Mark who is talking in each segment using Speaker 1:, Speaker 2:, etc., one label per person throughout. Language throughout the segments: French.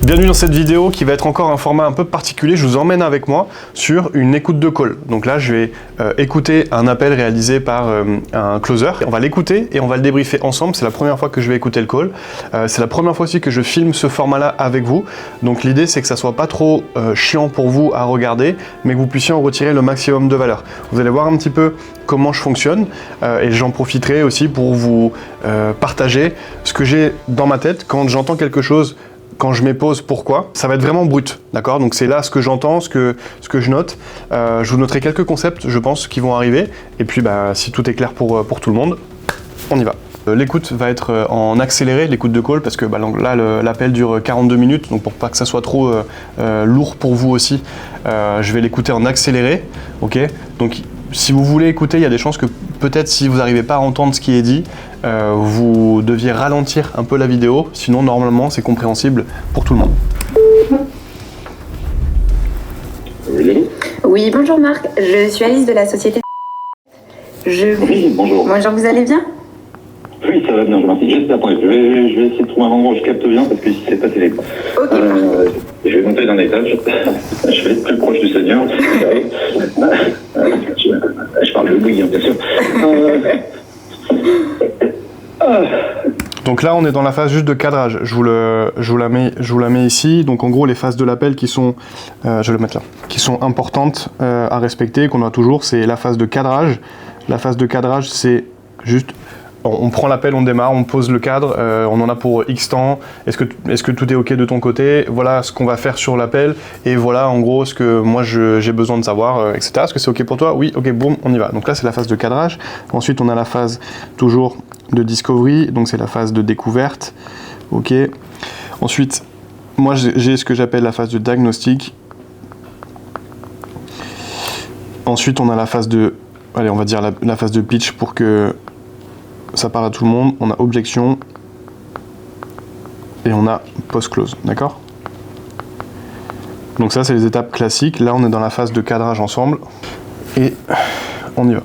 Speaker 1: Bienvenue dans cette vidéo qui va être encore un format un peu particulier. Je vous emmène avec moi sur une écoute de call. Donc là, je vais écouter un appel réalisé par un closer. On va l'écouter et on va le débriefer ensemble. C'est la première fois que je vais écouter le call. C'est la première fois aussi que je filme ce format-là avec vous. Donc l'idée, c'est que ça soit pas trop chiant pour vous à regarder, mais que vous puissiez en retirer le maximum de valeur. Vous allez voir un petit peu comment je fonctionne et j'en profiterai aussi pour vous partager ce que j'ai dans ma tête quand j'entends quelque chose. Quand je m'épose pourquoi, ça va être vraiment brut, d'accord? Donc c'est là ce que j'entends, ce que je note. Je vous noterai quelques concepts, je pense, qui vont arriver. Et puis, si tout est clair pour tout le monde, on y va. L'écoute va être en accéléré, l'écoute de call, parce que là, l'appel dure 42 minutes, donc pour pas que ça soit trop lourd pour vous aussi, je vais l'écouter en accéléré, ok? Donc, si vous voulez écouter, il y a des chances que peut-être si vous n'arrivez pas à entendre ce qui est dit, vous deviez ralentir un peu la vidéo, sinon normalement c'est compréhensible pour tout le monde.
Speaker 2: Oui, bonjour Marc, je suis Alice de la société.
Speaker 3: Oui, bonjour.
Speaker 2: Bonjour, vous allez bien?
Speaker 3: Oui, ça va bien, je vous remercie. Juste, attendez, je vais essayer de trouver un endroit où je capte bien parce que si c'est pas télé.
Speaker 2: Ok.
Speaker 3: Je vais monter d'un étage. Je vais être plus proche du Seigneur. Je parle de oui, bien sûr.
Speaker 1: Donc là, on est dans la phase juste de cadrage. Je vous la mets ici. Donc en gros, les phases de l'appel qui sont, je vais le mettre là, qui sont importantes à respecter, qu'on a toujours, c'est la phase de cadrage. La phase de cadrage, c'est juste, on prend l'appel, on démarre, on pose le cadre, on en a pour X temps. Est-ce que tout est OK de ton côté? Voilà ce qu'on va faire sur l'appel. Et voilà en gros ce que moi j'ai besoin de savoir, etc. Est-ce que c'est OK pour toi? Oui, OK, boum, on y va. Donc là, c'est la phase de cadrage. Ensuite, on a la phase toujours de discovery, donc c'est la phase de découverte. OK. Ensuite, moi j'ai ce que j'appelle la phase de diagnostic. Ensuite, on a la phase de, allez, on va dire la phase de pitch pour que ça parle à tout le monde. On a objection et on a post-close, d'accord? Donc ça, c'est les étapes classiques. Là, on est dans la phase de cadrage ensemble et on y va.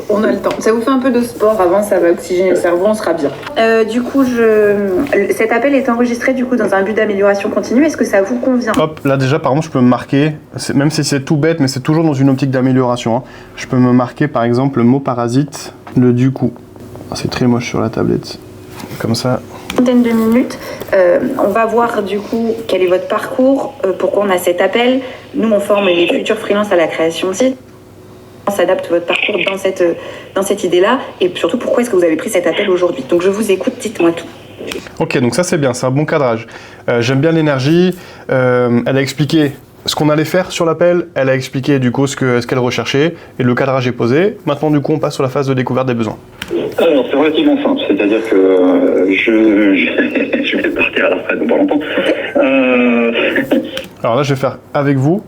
Speaker 2: On a le temps. Ça vous fait un peu de sport avant, ça va oxygéner le cerveau, on sera bien. Du coup, cet appel est enregistré du coup dans un but d'amélioration continue. Est-ce que ça vous convient?
Speaker 1: Hop, là déjà, par exemple, je peux me marquer, même si c'est tout bête, mais c'est toujours dans une optique d'amélioration. Hein. Je peux me marquer, par exemple, le mot parasite, le du coup. C'est très moche sur la tablette. Comme ça.
Speaker 2: Une vingtaine de minutes. On va voir du coup quel est votre parcours, pourquoi on a cet appel. Nous, on forme les futurs freelances à la création de sites. On s'adapte votre parcours dans cette idée-là et surtout pourquoi est-ce que vous avez pris cet appel aujourd'hui. Donc je vous écoute, dites-moi tout.
Speaker 1: Ok, donc ça c'est bien, c'est un bon cadrage. J'aime bien l'énergie. Elle a expliqué ce qu'on allait faire sur l'appel, elle a expliqué du coup ce qu'elle recherchait et le cadrage est posé. Maintenant du coup on passe sur la phase de découverte des besoins.
Speaker 3: Alors c'est relativement simple, c'est-à-dire que je vais partir à la retraite dans pas longtemps.
Speaker 1: Alors là je vais faire avec vous.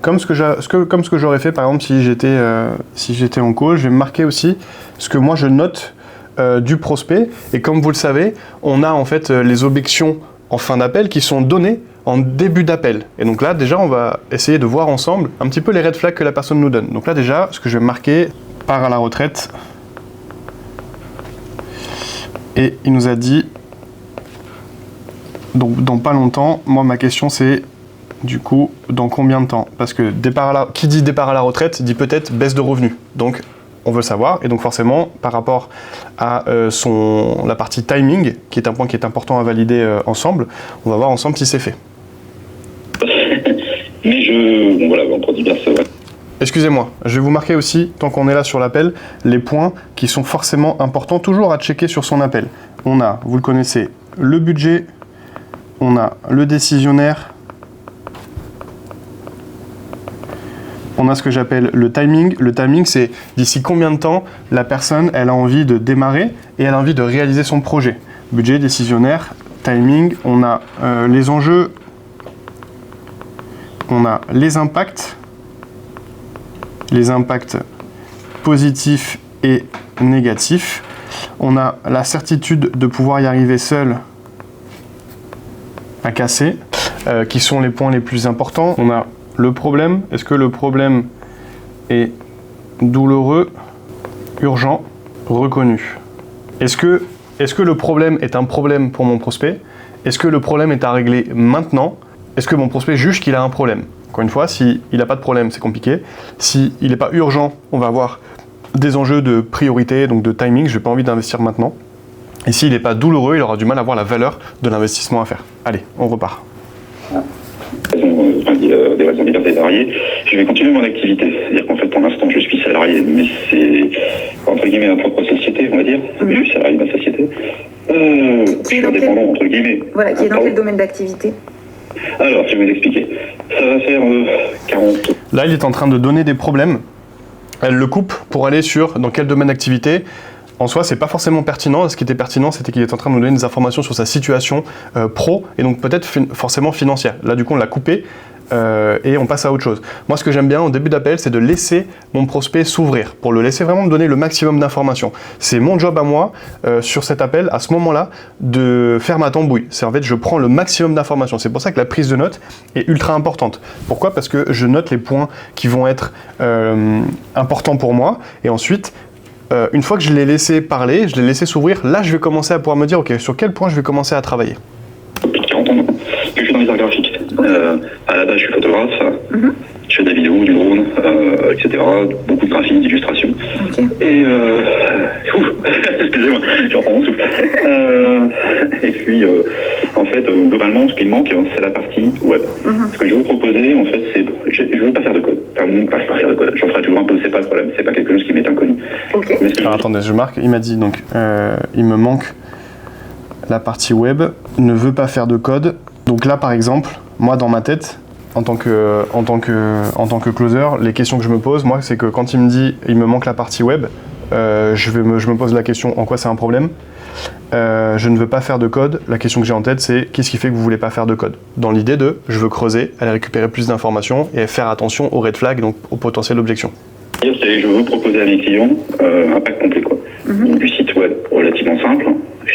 Speaker 1: Comme ce que j'aurais fait par exemple si j'étais en call, je vais marquer aussi ce que moi je note du prospect. Et comme vous le savez, on a en fait les objections en fin d'appel qui sont données en début d'appel. Et donc là déjà on va essayer de voir ensemble un petit peu les red flags que la personne nous donne. Donc là déjà ce que je vais marquer, part à la retraite. Et il nous a dit, donc dans pas longtemps, moi ma question c'est, du coup, dans combien de temps? Parce que qui dit départ à la retraite dit peut-être baisse de revenus. Donc, on veut savoir. Et donc, forcément, par rapport à la partie timing, qui est un point qui est important à valider ensemble, on va voir ensemble si c'est fait.
Speaker 3: Mais bon, voilà, on produit bien ça, ouais.
Speaker 1: Excusez-moi, je vais vous marquer aussi, tant qu'on est là sur l'appel, les points qui sont forcément importants, toujours à checker sur son appel. On a, vous le connaissez, le budget, on a le décisionnaire, on a ce que j'appelle le timing. Le timing, c'est d'ici combien de temps la personne, elle a envie de démarrer et elle a envie de réaliser son projet. Budget, décisionnaire, timing, on a les enjeux, on a les impacts positifs et négatifs. On a la certitude de pouvoir y arriver seul à casser, qui sont les points les plus importants. On a le problème, est-ce que le problème est douloureux, urgent, reconnu? Est-ce que est-ce que le problème est un problème pour mon prospect? Est-ce que le problème est à régler maintenant? Est-ce que mon prospect juge qu'il a un problème? Encore une fois, s'il n'a pas de problème, c'est compliqué. S'il n'est pas urgent, on va avoir des enjeux de priorité, donc de timing, je n'ai pas envie d'investir maintenant. Et s'il n'est pas douloureux, il aura du mal à voir la valeur de l'investissement à faire. Allez, on repart.
Speaker 3: Des raisons diverses et variées. Je vais continuer mon activité. C'est-à-dire qu'en fait, pour l'instant, je suis salarié, mais c'est entre guillemets ma propre société, on va dire. Je suis salarié de ma société. Je suis indépendant, entre guillemets.
Speaker 2: Voilà, qui est dans quel domaine d'activité?
Speaker 3: Alors, je vais vous expliquer. Ça va faire 40...
Speaker 1: Là, il est en train de donner des problèmes. Elle le coupe pour aller sur dans quel domaine d'activité. En soi, c'est pas forcément pertinent. Ce qui était pertinent, c'était qu'il est en train de nous donner des informations sur sa situation pro et donc peut-être forcément financière. Là, du coup, on l'a coupé et on passe à autre chose. Moi, ce que j'aime bien au début d'appel, c'est de laisser mon prospect s'ouvrir pour le laisser vraiment me donner le maximum d'informations. C'est mon job à moi sur cet appel, à ce moment-là, de faire ma tambouille. C'est en fait, je prends le maximum d'informations. C'est pour ça que la prise de notes est ultra importante. Pourquoi? Parce que je note les points qui vont être importants pour moi et ensuite, une fois que je l'ai laissé parler, je l'ai laissé s'ouvrir, là je vais commencer à pouvoir me dire, ok, sur quel point je vais commencer à travailler.
Speaker 3: Depuis 40 ans maintenant, que je suis dans les arts graphiques. À la base, je suis photographe, je fais de la vidéo, du drone, etc. Beaucoup de graphisme, d'illustration. Et excusez-moi, je reprends mon souffle. Et puis, en fait, globalement, ce qui me manque, c'est la partie web. Ce que je vais vous proposer, en fait, c'est, je ne veux pas faire de code. Enfin, pas faire de code. J'en ferai toujours un peu, c'est pas le problème. C'est pas quelque chose qui m'est inconnu.
Speaker 1: Alors, attendez, je marque. Il m'a dit donc, il me manque la partie web. Ne veut pas faire de code. Donc là, par exemple, moi, dans ma tête, en tant que closer, les questions que je me pose, moi, c'est que quand il me dit il me manque la partie web, je me pose la question en quoi c'est un problème. Je ne veux pas faire de code. La question que j'ai en tête, c'est qu'est-ce qui fait que vous ne voulez pas faire de code? Dans l'idée de je veux creuser, aller récupérer plus d'informations et faire attention aux red flags, donc aux potentielles objections.
Speaker 3: Je veux proposer à mes clients un pack complet, quoi. Du site web relativement simple,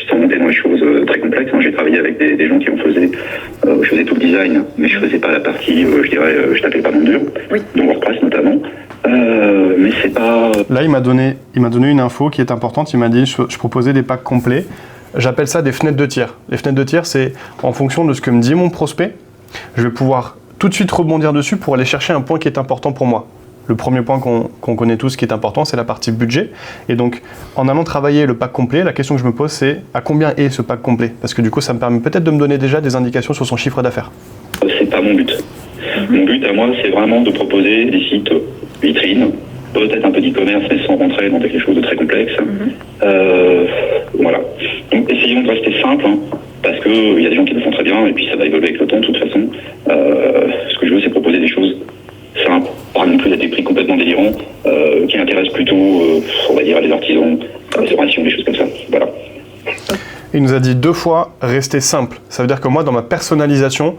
Speaker 3: sans monter dans les choses très complexes. J'ai travaillé avec des gens qui en faisaient, je faisais tout le design, mais je faisais pas la partie, je tapais pas dans le dur, donc WordPress notamment. Mais c'est pas...
Speaker 1: Là, il m'a donné une info qui est importante. Il m'a dit je proposais des packs complets. J'appelle ça des fenêtres de tir. Les fenêtres de tir, c'est en fonction de ce que me dit mon prospect, je vais pouvoir tout de suite rebondir dessus pour aller chercher un point qui est important pour moi. Le premier point qu'on connaît tous qui est important, c'est la partie budget. Et donc, en allant travailler le pack complet, la question que je me pose, c'est à combien est ce pack complet? Parce que du coup, ça me permet peut-être de me donner déjà des indications sur son chiffre d'affaires.
Speaker 3: C'est pas mon but. Mon but à moi, c'est vraiment de proposer des sites vitrines, peut-être un peu d'e-commerce, mais sans rentrer dans quelque chose de très complexe. Voilà. Donc, essayons de rester simple, parce qu'il y a des gens qui le font très bien, et puis ça va évoluer avec le temps, de toute façon. Ce que je veux, c'est proposer des choses simples, pas non plus à des prix complètement délirants, qui intéressent plutôt, on va dire, les artisans, la restauration, des choses comme ça. Voilà.
Speaker 1: Il nous a dit 2 fois rester simple. Ça veut dire que moi, dans ma personnalisation,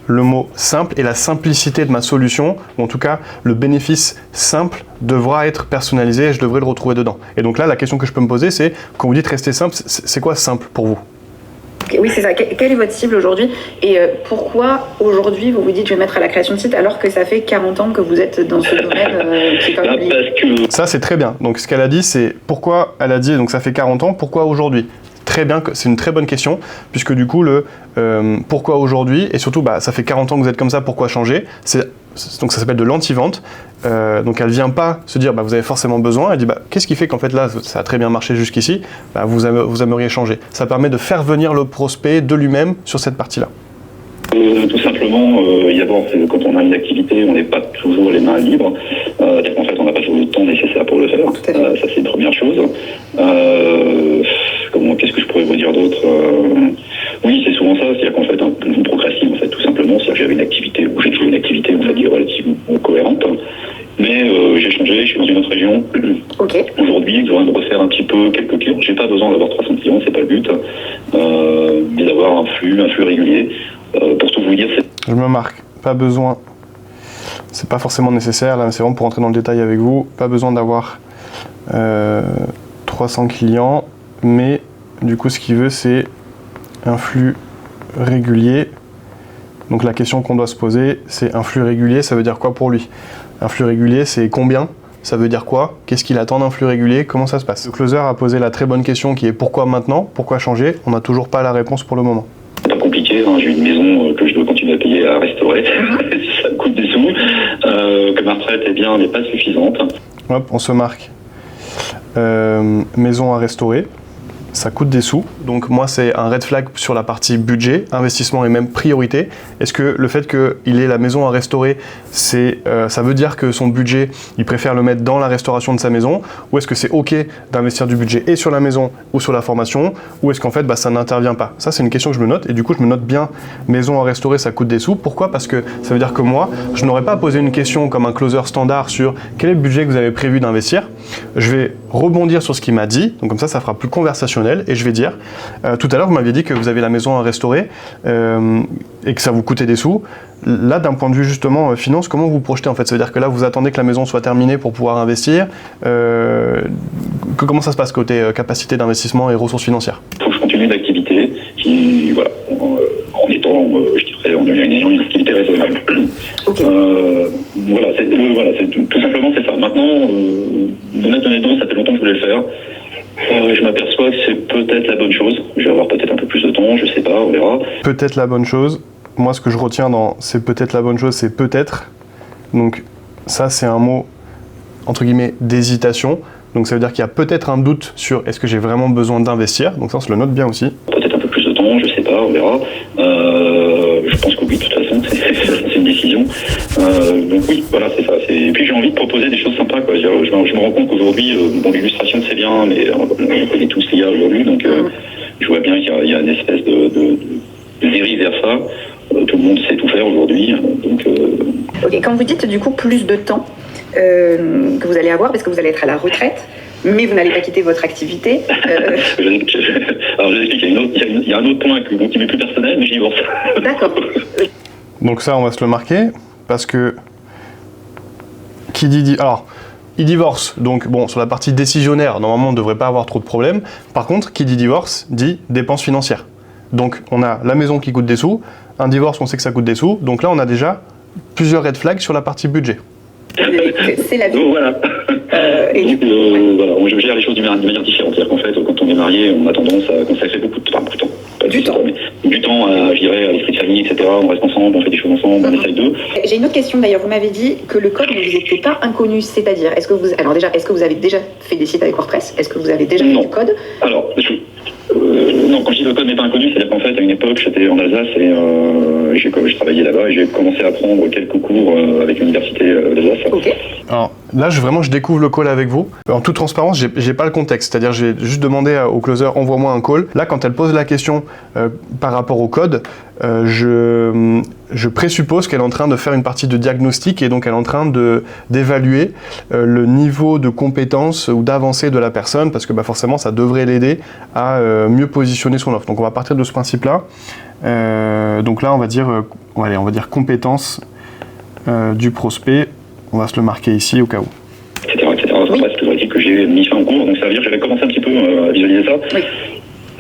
Speaker 1: le mot simple et la simplicité de ma solution, ou en tout cas le bénéfice simple, devra être personnalisé et je devrais le retrouver dedans. Et donc là, la question que je peux me poser, c'est quand vous dites rester simple, c'est quoi simple pour vous?
Speaker 2: Oui, c'est ça. Quelle est votre cible aujourd'hui? Et pourquoi aujourd'hui vous vous dites je vais mettre à la création de site alors que ça fait 40 ans que vous êtes dans ce domaine qui est quand même lié?
Speaker 1: Ça, c'est très bien. Donc ce qu'elle a dit, c'est pourquoi elle a dit, donc ça fait 40 ans, pourquoi aujourd'hui? Très bien, c'est une très bonne question, puisque du coup, pourquoi aujourd'hui, et surtout, ça fait 40 ans que vous êtes comme ça, pourquoi changer? Donc ça s'appelle de l'anti-vente. Donc elle ne vient pas se dire vous avez forcément besoin, elle dit qu'est-ce qui fait qu'en fait là, ça a très bien marché jusqu'ici, vous aimeriez changer. Ça permet de faire venir le prospect de lui-même sur cette partie-là.
Speaker 3: Tout simplement, d'abord, quand on a une activité, on n'est pas toujours les mains libres. En fait, on n'a pas toujours le temps nécessaire pour le faire. Ça, c'est une première chose. Qu'est-ce que je pourrais vous dire d'autre? Oui, c'est souvent ça. C'est-à-dire qu'en fait, on procrastine, en fait, tout simplement. C'est-à-dire que j'avais une activité, ou j'ai toujours une activité, en fait, qui est relativement cohérente. Mais j'ai changé, je suis dans une autre région. Aujourd'hui, je dois refaire un petit peu quelques clients. J'ai pas besoin d'avoir 300 clients, c'est pas le but. Mais d'avoir un flux régulier. Pour tout vous dire,
Speaker 1: je me marque, pas besoin, c'est pas forcément nécessaire, là c'est vraiment pour entrer dans le détail avec vous, pas besoin d'avoir 300 clients, mais du coup ce qu'il veut c'est un flux régulier. Donc la question qu'on doit se poser, c'est un flux régulier, ça veut dire quoi pour lui? Un flux régulier, c'est combien? ça veut dire quoi? Qu'est-ce qu'il attend d'un flux régulier? Comment ça se passe? Le closer a posé la très bonne question qui est pourquoi maintenant? Pourquoi changer? On n'a toujours pas la réponse pour le moment.
Speaker 3: C'est pas compliqué, hein. J'ai une maison que je dois continuer à payer à restaurer, ça me coûte des sous, que ma retraite n'est pas suffisante.
Speaker 1: Hop, on se marque maison à restaurer. Ça coûte des sous, donc moi c'est un red flag sur la partie budget, investissement et même priorité. Est-ce que le fait qu'il ait la maison à restaurer, ça veut dire que son budget, il préfère le mettre dans la restauration de sa maison, ou est-ce que c'est ok d'investir du budget et sur la maison ou sur la formation, ou est-ce qu'en fait ça n'intervient pas? Ça c'est une question que je me note, et du coup je me note bien maison à restaurer, ça coûte des sous. Pourquoi? Parce que ça veut dire que moi, je n'aurais pas posé une question comme un closer standard sur quel est le budget que vous avez prévu d'investir. Je vais rebondir sur ce qu'il m'a dit, donc comme ça fera plus conversationnel. Et je vais dire, tout à l'heure vous m'aviez dit que vous avez la maison à restaurer et que ça vous coûtait des sous. Là, d'un point de vue justement finance, comment vous projetez en fait? Ça veut dire que là vous attendez que la maison soit terminée pour pouvoir investir. Comment ça se passe côté capacité d'investissement et ressources financières?
Speaker 3: Il faut que je continue d'activité qui, voilà, en étant, je dirais, en ayant une activité raisonnable.
Speaker 2: Okay.
Speaker 3: Voilà, tout simplement c'est ça. Maintenant, honnêtement, ça fait longtemps que je voulais le faire. Je m'aperçois que c'est peut-être la bonne chose. Je vais avoir peut-être un peu plus de temps, je sais pas, on verra.
Speaker 1: Peut-être la bonne chose. Moi, ce que je retiens dans c'est peut-être la bonne chose, c'est peut-être. Donc, ça, c'est un mot, entre guillemets, d'hésitation. Donc, ça veut dire qu'il y a peut-être un doute sur est-ce que j'ai vraiment besoin d'investir. Donc, ça, on se le note bien aussi.
Speaker 3: Peut-être un peu plus de temps, je sais pas, on verra. Je pense que oui, de toute façon, c'est une décision. Donc oui, voilà, c'est ça. Et puis j'ai envie de proposer des choses sympas, quoi. Je me rends compte qu'aujourd'hui, l'illustration c'est bien, mais on connaît tous l'IA aujourd'hui, donc je vois bien qu'il y a une espèce de dérive vers ça. Tout le monde sait tout faire aujourd'hui, donc.
Speaker 2: Ok, quand vous dites du coup plus de temps que vous allez avoir, parce que vous allez être à la retraite, mais vous n'allez pas quitter votre activité.
Speaker 3: Alors je l'explique, il y a un autre point qui m'est plus personnel, mais j'y divorce.
Speaker 2: D'accord.
Speaker 1: Donc ça, on va se le marquer, parce que qui dit... Alors, il divorce, donc bon, sur la partie décisionnaire, normalement on ne devrait pas avoir trop de problèmes. Par contre, qui dit divorce, dit dépenses financières. Donc on a la maison qui coûte des sous, un divorce on sait que ça coûte des sous, donc là on a déjà plusieurs red flags sur la partie budget.
Speaker 2: C'est la vie.
Speaker 3: Donc voilà. Voilà, je gère les choses d'une manière différente. C'est-à-dire qu'en fait, quand on est marié, on a tendance à consacrer beaucoup de temps. Du temps à l'esprit de famille, etc. On reste ensemble, on fait des choses ensemble, on essaye d'eux.
Speaker 2: J'ai une autre question d'ailleurs. Vous m'avez dit que le code ne vous était pas inconnu. C'est-à-dire, est-ce que vous avez déjà fait des sites avec WordPress? Est-ce que vous avez déjà fait du code?
Speaker 3: Alors, non, quand je dis le code n'est pas inconnu, c'est-à-dire qu'en fait, à une époque, j'étais en Alsace et je travaillais là-bas et j'ai commencé à prendre quelques cours avec l'université d'Alsace.
Speaker 2: Ok.
Speaker 1: Alors là, je découvre le call avec vous. En toute transparence, j'ai pas le contexte. C'est-à-dire, j'ai juste demandé au closer, envoie-moi un call. Là, quand elle pose la question par rapport au code, je présuppose qu'elle est en train de faire une partie de diagnostic et donc elle est en train d'évaluer le niveau de compétence ou d'avancée de la personne parce que forcément, ça devrait l'aider à mieux positionner son offre. Donc, on va partir de ce principe-là. Donc là, on va dire compétence du prospect. On va se le marquer ici au cas où.
Speaker 3: Etc. Oui. C'est toujours dit que j'ai mis fin au cours, donc ça veut dire que j'avais commencé un petit peu à visualiser ça. Oui.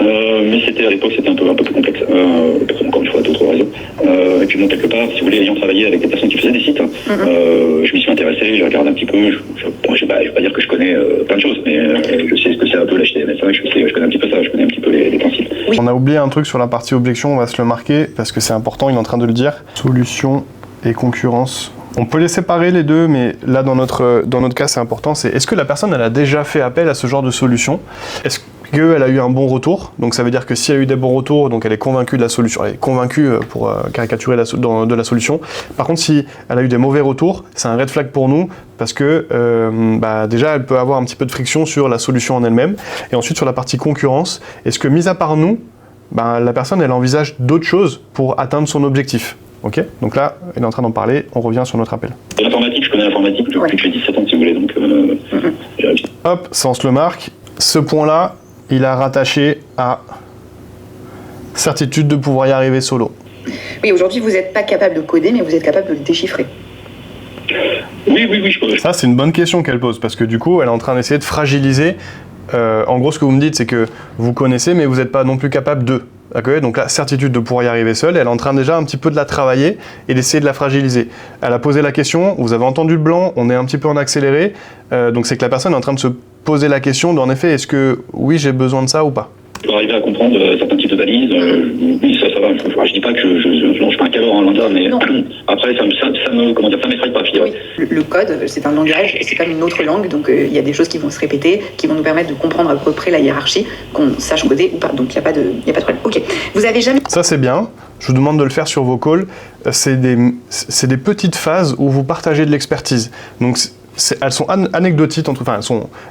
Speaker 3: Mais à l'époque, c'était un peu plus complexe, pour encore une fois d'autres raisons. Et puis bon, quelque part, si vous voulez, ayant travaillé avec des personnes qui faisaient des sites, je m'y suis intéressé, j'ai regardé un petit peu, je vais pas dire que je connais plein de choses, mais je sais ce que c'est un peu l'HTML5, je connais un petit peu ça, je connais un petit peu les principes.
Speaker 1: Oui. On a oublié un truc sur la partie objection, on va se le marquer, parce que c'est important, il est en train de le dire. Solution et concurrence. On peut les séparer les deux, mais là dans notre cas c'est important, c'est est-ce que la personne elle a déjà fait appel à ce genre de solution? Est-ce qu'elle a eu un bon retour? Donc ça veut dire que si elle a eu des bons retours, donc elle est convaincue de la solution, elle est convaincue pour caricaturer de la solution. Par contre si elle a eu des mauvais retours, c'est un red flag pour nous, parce que déjà elle peut avoir un petit peu de friction sur la solution en elle-même. Et ensuite sur la partie concurrence, est-ce que mis à part nous, la personne elle envisage d'autres choses pour atteindre son objectif? Ok, donc là, elle est en train d'en parler, on revient sur notre appel.
Speaker 3: L'informatique, je connais l'informatique depuis que j'ai 17 ans, si vous voulez, donc j'ai réussi.
Speaker 1: Hop, ça on se le marque. Ce point-là, il a rattaché à certitude de pouvoir y arriver solo.
Speaker 2: Oui, aujourd'hui, vous n'êtes pas capable de coder, mais vous êtes capable de le déchiffrer.
Speaker 3: Oui, je peux.
Speaker 1: Ça, c'est une bonne question qu'elle pose, parce que du coup, elle est en train d'essayer de fragiliser. En gros, ce que vous me dites, c'est que vous connaissez, mais vous n'êtes pas non plus capable de. okay, donc la certitude de pouvoir y arriver seule, elle est en train déjà un petit peu de la travailler et d'essayer de la fragiliser. Elle a posé la question, vous avez entendu le blanc, on est un petit peu en accéléré, donc c'est que la personne est en train de se poser la question d'en effet, est-ce que oui j'ai besoin de ça ou pas?
Speaker 3: Pour arriver à comprendre certains types de balises, oui, ça va. Je dis pas que je suis pas un calor, loin de là, mais après, ça m'effraie pas.
Speaker 2: Oui. Le code, c'est un langage, c'est comme une autre langue, donc il y a des choses qui vont se répéter, qui vont nous permettre de comprendre à peu près la hiérarchie, qu'on sache coder ou pas. Donc il n'y a pas de problème. Ok. Vous avez jamais...
Speaker 1: Ça c'est bien. Je vous demande de le faire sur vos calls. C'est des petites phases où vous partagez de l'expertise. Donc elles sont anecdotiques, enfin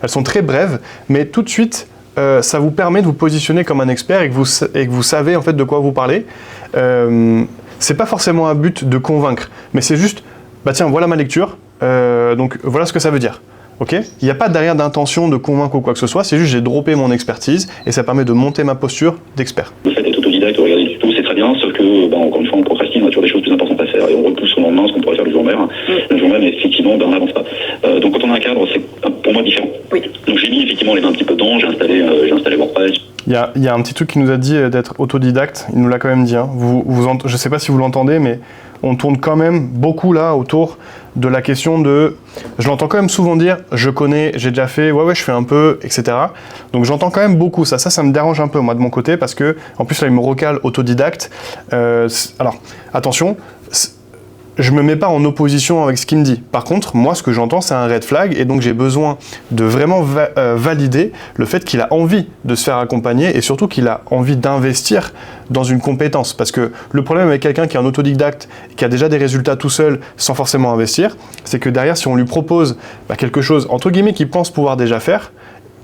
Speaker 1: elles sont très brèves, mais tout de suite. Ça vous permet de vous positionner comme un expert et que vous savez en fait de quoi vous parlez. C'est pas forcément un but de convaincre, mais c'est juste, bah tiens, voilà ma lecture, donc voilà ce que ça veut dire. Ok ? Il n'y a pas derrière d'intention de convaincre ou quoi que ce soit, c'est juste j'ai droppé mon expertise et ça permet de monter ma posture d'expert.
Speaker 3: Le fait d'être autodidacte, regarder du tout, c'est très bien, sauf que, encore une fois, on procrastine, on a toujours des choses plus importantes à faire et on repousse au lendemain ce qu'on pourrait faire le jour même. Le jour même, effectivement, on n'avance pas. Donc quand on a un cadre, c'est pour moi différent.
Speaker 2: Oui.
Speaker 3: Donc j'ai mis effectivement les mains un petit peu dedans, j'ai installé WordPress.
Speaker 1: Il y a un petit truc qui nous a dit d'être autodidacte, il nous l'a quand même dit. Hein. Je ne sais pas si vous l'entendez, mais on tourne quand même beaucoup là autour de la question de... Je l'entends quand même souvent dire, je connais, j'ai déjà fait, ouais, je fais un peu, etc. Donc j'entends quand même beaucoup ça. Ça me dérange un peu moi de mon côté parce que, en plus là, il me recale autodidacte. Alors, attention, je me mets pas en opposition avec ce qu'il me dit. Par contre, moi, ce que j'entends, c'est un red flag et donc j'ai besoin de vraiment valider le fait qu'il a envie de se faire accompagner et surtout qu'il a envie d'investir dans une compétence. Parce que le problème avec quelqu'un qui est un autodidacte, qui a déjà des résultats tout seul sans forcément investir, c'est que derrière, si on lui propose quelque chose, entre guillemets, qu'il pense pouvoir déjà faire,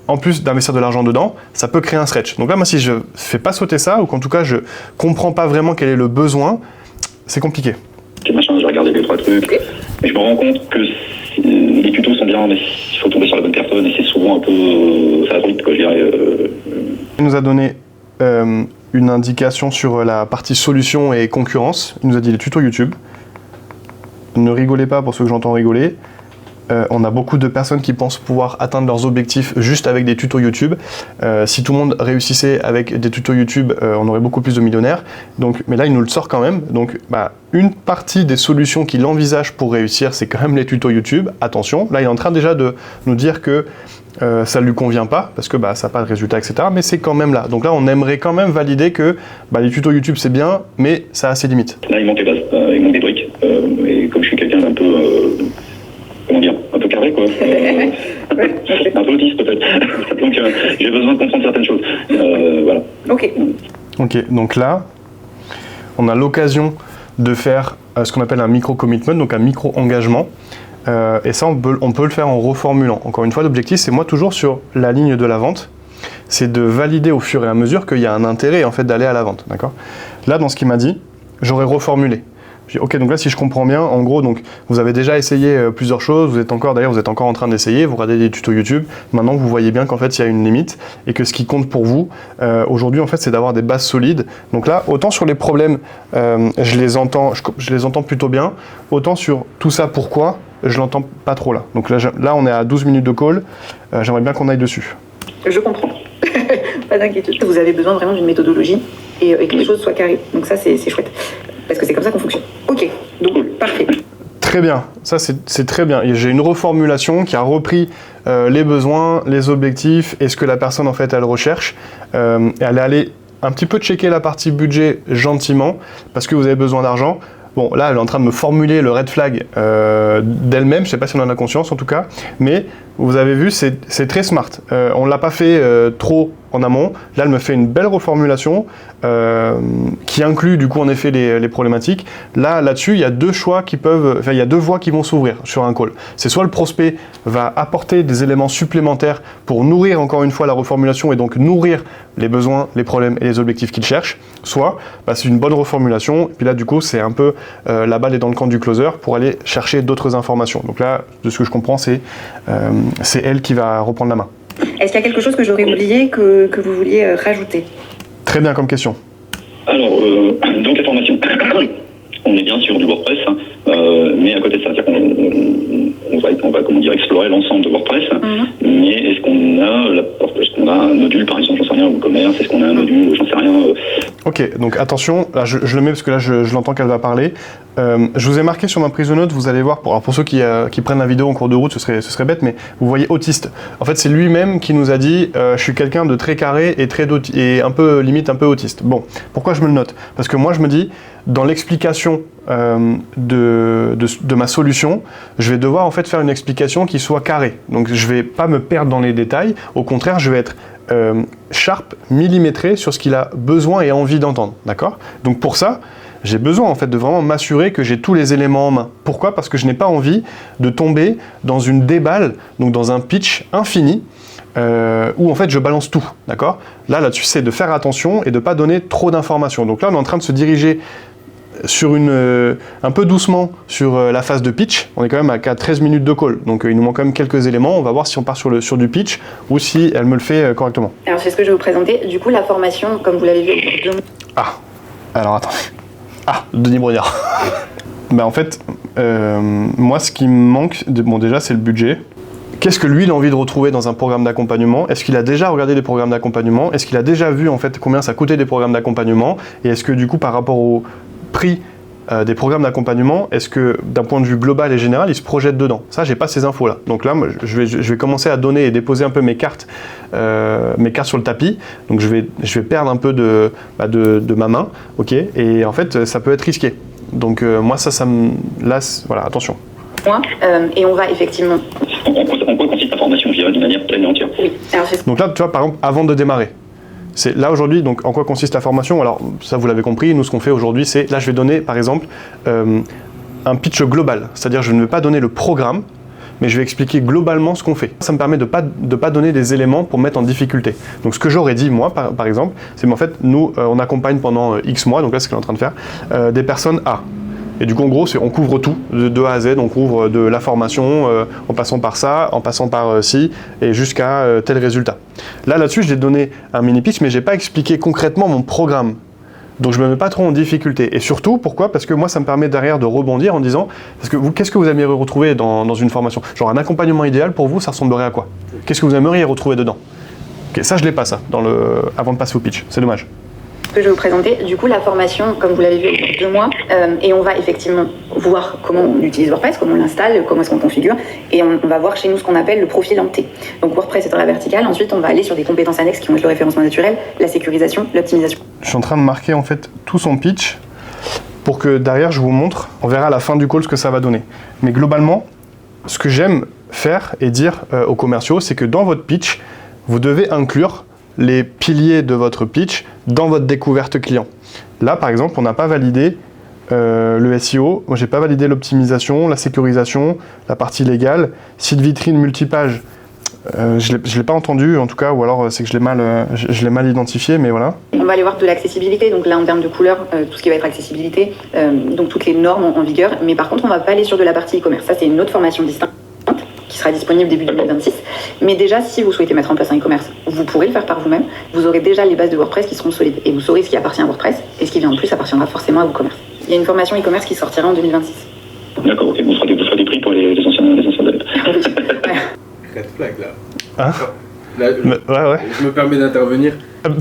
Speaker 1: en plus d'investir de l'argent dedans, ça peut créer un stretch. Donc là, moi, si je fais pas sauter ça, ou qu'en tout cas, je comprends pas vraiment quel est le besoin, c'est compliqué.
Speaker 3: J'ai regardé 2-3 trucs, mais je me rends compte que les tutos sont bien, mais il faut tomber sur la bonne personne et c'est souvent un peu ça bride, quoi, je dirais.
Speaker 1: Il nous a donné une indication sur la partie solution et concurrence. Il nous a dit les tutos YouTube. Ne rigolez pas pour ceux que j'entends rigoler. On a beaucoup de personnes qui pensent pouvoir atteindre leurs objectifs juste avec des tutos YouTube. Si tout le monde réussissait avec des tutos YouTube, on aurait beaucoup plus de millionnaires. Donc, mais là, il nous le sort quand même. Donc, une partie des solutions qu'il envisage pour réussir, c'est quand même les tutos YouTube. Attention, là, il est en train déjà de nous dire que ça ne lui convient pas, parce que ça n'a pas de résultat, etc. Mais c'est quand même là. Donc là, on aimerait quand même valider que les tutos YouTube, c'est bien, mais ça a ses limites.
Speaker 3: Là, il manque les bases, il manque des briques. Et comme je suis quelqu'un d'un peu... un peu carré, quoi. Un peu autiste, peut-être. Donc, j'ai besoin de comprendre certaines choses. Voilà.
Speaker 1: Ok, donc là, on a l'occasion de faire ce qu'on appelle un micro-commitment, donc un micro-engagement. Et ça, on peut le faire en reformulant. Encore une fois, l'objectif, c'est moi toujours sur la ligne de la vente, c'est de valider au fur et à mesure qu'il y a un intérêt en fait d'aller à la vente. D'accord ? Là, dans ce qu'il m'a dit, j'aurais reformulé. Je dis, ok, donc là, si je comprends bien, en gros, donc, vous avez déjà essayé plusieurs choses, vous êtes encore en train d'essayer, vous regardez des tutos YouTube, maintenant vous voyez bien qu'en fait, il y a une limite et que ce qui compte pour vous, aujourd'hui, en fait, c'est d'avoir des bases solides. Donc là, autant sur les problèmes, je les entends plutôt bien, autant sur tout ça, pourquoi, je l'entends pas trop là. Donc là, on est à 12 minutes de call, j'aimerais bien qu'on aille dessus.
Speaker 2: Je comprends. Pas d'inquiétude. Vous avez besoin vraiment d'une méthodologie et que les choses soient carrées. Donc ça, c'est chouette. Parce que c'est comme ça qu'on fonctionne. Ok, donc parfait.
Speaker 1: Très bien, ça c'est très bien. J'ai une reformulation qui a repris les besoins, les objectifs et ce que la personne en fait elle recherche. Elle est allée un petit peu checker la partie budget gentiment parce que vous avez besoin d'argent. Bon, là, elle est en train de me formuler le red flag d'elle-même, je ne sais pas si on en a conscience en tout cas, mais vous avez vu, c'est très smart. On ne l'a pas fait trop en amont. Là, elle me fait une belle reformulation qui inclut du coup en effet les problématiques. Là-dessus, il y a deux choix il y a deux voies qui vont s'ouvrir sur un call. C'est soit le prospect va apporter des éléments supplémentaires pour nourrir encore une fois la reformulation et donc nourrir les besoins, les problèmes et les objectifs qu'il cherche, soit c'est une bonne reformulation. Et puis là, du coup, c'est un peu la balle est dans le camp du closer pour aller chercher d'autres informations. Donc là, de ce que je comprends, c'est elle qui va reprendre la main.
Speaker 2: Est-ce qu'il y a quelque chose que j'aurais oublié que vous vouliez rajouter ?
Speaker 1: Très bien comme question.
Speaker 3: Alors, donc la formation, on est bien sur du WordPress, mais à côté de ça, c'est-à-dire on va comment dire, explorer l'ensemble de WordPress, mais est-ce qu'on a un module, par exemple, j'en sais rien, WooCommerce, est-ce qu'on a un module, j'en sais rien.
Speaker 1: Ok, donc attention, là je le mets parce que là je l'entends qu'elle va parler. Je vous ai marqué sur ma prise de notes, vous allez voir, pour ceux qui prennent la vidéo en cours de route, ce serait bête, mais vous voyez autiste. En fait, c'est lui-même qui nous a dit je suis quelqu'un de très carré et un peu limite un peu autiste. Bon, pourquoi je me le note? Parce que moi je me dis, dans l'explication de ma solution, je vais devoir en fait faire une explication qui soit carrée. Donc je vais pas me perdre dans les détails, au contraire, je vais être sharp, millimétré sur ce qu'il a besoin et envie d'entendre, d'accord? Donc pour ça, j'ai besoin en fait de vraiment m'assurer que j'ai tous les éléments en main. Pourquoi? Parce que je n'ai pas envie de tomber dans une déballe, donc dans un pitch infini, où en fait je balance tout, d'accord? Là-dessus, c'est de faire attention et de ne pas donner trop d'informations. Donc là, on est en train de se diriger sur un peu doucement sur la phase de pitch. On est quand même à 13 minutes de call, donc il nous manque quand même quelques éléments. On va voir si on part sur du pitch ou si elle me le fait correctement.
Speaker 2: Alors c'est ce que je vais vous présenter. Du coup, la formation, comme vous l'avez vu,
Speaker 1: Alors attendez. Denis Brognard. Ben en fait, moi ce qui me manque, déjà c'est le budget. Qu'est-ce que lui il a envie de retrouver dans un programme d'accompagnement? Est-ce qu'il a déjà regardé des programmes d'accompagnement? Est-ce qu'il a déjà vu en fait combien ça coûtait des programmes d'accompagnement? Et est-ce que du coup par rapport au prix des programmes d'accompagnement, est-ce que d'un point de vue global et général, il se projette dedans? Ça, j'ai pas ces infos-là. Donc là, moi, je vais commencer à donner et déposer un peu mes cartes sur le tapis. Donc je vais perdre un peu de ma main, ok? Et en fait, ça peut être risqué. Donc moi, ça me... Là, voilà, attention.
Speaker 2: Et on va effectivement...
Speaker 3: En quoi consiste la formation, je dirais, d'une manière pleine et entière?
Speaker 2: Oui. Alors,
Speaker 1: donc là, tu vois, par exemple, avant de démarrer, c'est là aujourd'hui, donc en quoi consiste la formation? Alors ça vous l'avez compris, nous ce qu'on fait aujourd'hui c'est, là je vais donner par exemple un pitch global, c'est-à-dire je ne vais pas donner le programme, mais je vais expliquer globalement ce qu'on fait. Ça me permet de pas donner des éléments pour mettre en difficulté. Donc ce que j'aurais dit moi par exemple, c'est qu'en fait nous on accompagne pendant X mois, donc là c'est ce qu'on est en train de faire, des personnes A. Et du coup, en gros, on couvre tout, de A à Z, on couvre de la formation, en passant par ça, en passant par ci, et jusqu'à tel résultat. Là-dessus, je l'ai donné un mini-pitch, mais je n'ai pas expliqué concrètement mon programme. Donc, je ne me mets pas trop en difficulté. Et surtout, pourquoi? Parce que moi, ça me permet derrière de rebondir en disant, qu'est-ce que vous aimeriez retrouver dans une formation? Genre, un accompagnement idéal, pour vous, ça ressemblerait à quoi? Qu'est-ce que vous aimeriez retrouver dedans? Okay, ça, je ne l'ai pas, ça, avant de passer au pitch. C'est dommage.
Speaker 2: Que je vais vous présenter. Du coup, la formation, comme vous l'avez vu, est 2 mois. Et on va effectivement voir comment on utilise WordPress, comment on l'installe, comment est-ce qu'on configure. Et on va voir chez nous ce qu'on appelle le profil en T. Donc WordPress est dans la verticale. Ensuite, on va aller sur des compétences annexes qui vont être le référencement naturel, la sécurisation, l'optimisation.
Speaker 1: Je suis en train de marquer en fait tout son pitch pour que derrière je vous montre. On verra à la fin du call ce que ça va donner. Mais globalement, ce que j'aime faire et dire aux commerciaux, c'est que dans votre pitch, vous devez inclure les piliers de votre pitch dans votre découverte client. Là, par exemple, on n'a pas validé le SEO, moi j'ai pas validé l'optimisation, la sécurisation, la partie légale, site vitrine multipage, je l'ai pas entendu en tout cas, ou alors c'est que je l'ai mal identifié, mais voilà.
Speaker 2: On va aller voir de l'accessibilité, donc là en termes de couleur, tout ce qui va être accessibilité, donc toutes les normes en vigueur, mais par contre on va pas aller sur de la partie e-commerce, ça c'est une autre formation distincte qui sera disponible début 2026. Mais déjà, si vous souhaitez mettre en place un e-commerce, vous pourrez le faire par vous-même. Vous aurez déjà les bases de WordPress qui seront solides. Et vous saurez ce qui appartient à WordPress et ce qui vient en plus appartiendra forcément à WooCommerce. Il y a une formation e-commerce qui sortira en 2026.
Speaker 3: D'accord, ok. Vous ferez des prix pour les anciens élèves.
Speaker 4: Red flag là.
Speaker 1: Hein?
Speaker 4: Là,
Speaker 1: ouais.
Speaker 4: Je me permets d'intervenir.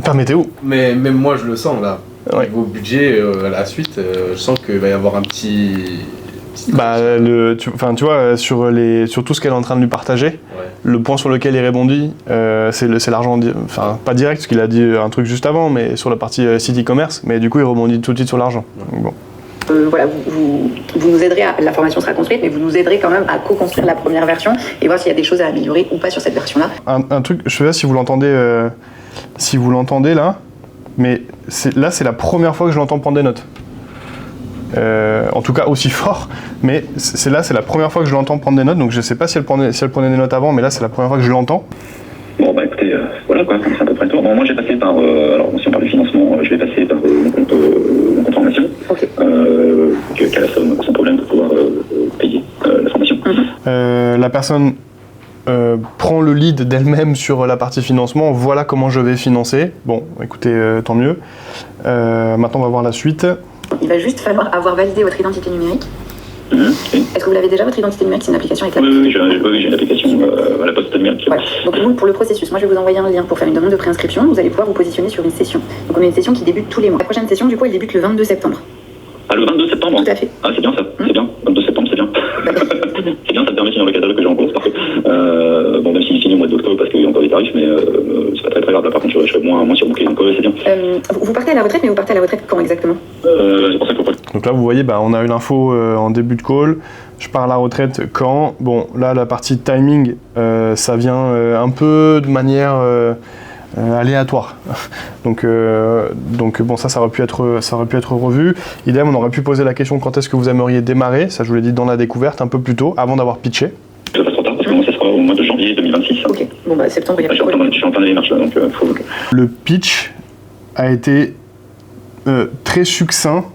Speaker 1: Permettez où?
Speaker 4: Mais même moi je le sens là.
Speaker 1: Ouais.
Speaker 4: Niveau budget, à la suite, je sens qu'il va y avoir un petit...
Speaker 1: Bah, tu vois, sur tout ce qu'elle est en train de lui partager,
Speaker 4: ouais.
Speaker 1: Le point sur lequel il répondit, c'est l'argent, enfin pas direct, parce qu'il a dit un truc juste avant, mais sur la partie site e-commerce, mais du coup il rebondit tout de suite sur l'argent.
Speaker 4: Ouais.
Speaker 1: Bon.
Speaker 2: Voilà, vous nous aiderez, la formation sera construite, mais vous nous aiderez quand même à co-construire la première version et voir s'il y a des choses à améliorer ou pas sur cette version-là.
Speaker 1: Un truc, je sais pas si vous l'entendez, là, mais là c'est la première fois que je l'entends prendre des notes. En tout cas aussi fort, mais c'est la première fois que je l'entends prendre des notes, donc je sais pas si elle prenait des notes avant, mais là c'est la première fois que je l'entends.
Speaker 3: Bon bah écoutez, voilà quoi, c'est à peu près tout. Bon, moi j'ai passé par, alors si on parle du financement, je vais passer par mon compte formation,
Speaker 2: Okay.
Speaker 3: qui a la somme sans problème de pouvoir payer la formation.
Speaker 1: La personne prend le lead d'elle-même sur la partie financement, voilà comment je vais financer. Bon, écoutez, tant mieux. Maintenant on va voir la suite.
Speaker 2: Il va juste falloir avoir validé votre identité numérique
Speaker 3: Oui.
Speaker 2: Est-ce que vous l'avez déjà, votre identité numérique? C'est une application avec la...
Speaker 3: Oui, j'ai une application à la poste numérique.
Speaker 2: Voilà. Donc vous, pour le processus, moi je vais vous envoyer un lien pour faire une demande de préinscription. Vous allez pouvoir vous positionner sur une session. Donc on a une session qui débute tous les mois. La prochaine session, du coup, elle débute le 22 septembre.
Speaker 3: Ah, le 22 septembre?
Speaker 2: Tout à fait.
Speaker 3: Ah, c'est bien ça, c'est bien. 22 septembre, c'est bien. C'est bien, ça te permet de finir le catalogue que j'ai en cours, c'est parfait. Bon, même s'il finit au mois d'octobre parce qu'il y a encore des tarifs, mais c'est pas très grave. Là, par contre, je serai moins surbooké, donc c'est bien.
Speaker 2: Vous partez à la retraite, mais vous partez à la retraite quand exactement?
Speaker 3: C'est pour ça qu'il faut pas...
Speaker 1: Donc là, vous voyez, on a eu l'info en début de call. Je pars à la retraite quand? Bon, là, la partie timing, ça vient un peu de manière aléatoire. donc bon, ça aurait pu être revu. Idem, on aurait pu poser la question quand est-ce que vous aimeriez démarrer. Ça, je vous l'ai dit dans la découverte, un peu plus tôt, avant d'avoir pitché.
Speaker 3: Ça passe trop tard parce que moi, ça sera au mois de janvier 2026.
Speaker 2: Ok, bon septembre, il y a pas de problème.
Speaker 3: Je suis en plein de démarche là, donc faut...
Speaker 1: Le pitch a été très succinct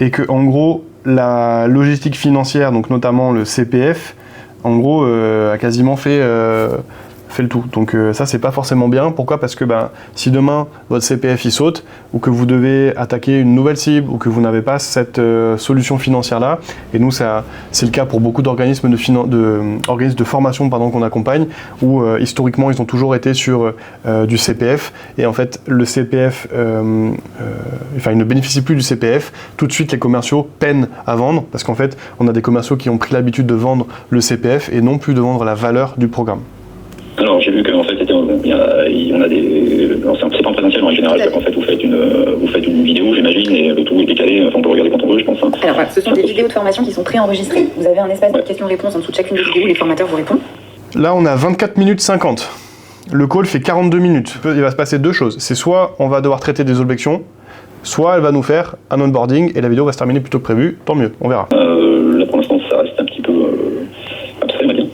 Speaker 1: et que, en gros, la logistique financière, donc notamment le CPF, en gros, a quasiment fait le tout. Donc ça, c'est pas forcément bien. Pourquoi? Parce que si demain votre CPF il saute, ou que vous devez attaquer une nouvelle cible, ou que vous n'avez pas cette solution financière là, et nous c'est le cas pour beaucoup d'organismes de formation qu'on accompagne, où historiquement ils ont toujours été sur du CPF, et en fait le CPF, ils ne bénéficient plus du CPF. Tout de suite les commerciaux peinent à vendre, parce qu'en fait on a des commerciaux qui ont pris l'habitude de vendre le CPF et non plus de vendre la valeur du programme.
Speaker 3: Alors j'ai vu qu'en fait on a des... C'est pas en présentiel en général, en fait vous faites une vidéo j'imagine et le tout est décalé, on peut regarder quand on veut je pense.
Speaker 2: Alors voilà, ce sont des vidéos de formation qui sont préenregistrées. Vous avez un espace de questions-réponses en dessous de chacune des vidéos où les formateurs vous répondent.
Speaker 1: Là on a 24 minutes 50. Le call fait 42 minutes. Il va se passer deux choses. C'est soit on va devoir traiter des objections, soit elle va nous faire un onboarding et la vidéo va se terminer plus tôt que prévu. Tant mieux, on verra.
Speaker 3: Là pour l'instant ça reste un petit peu abstrait on va dire.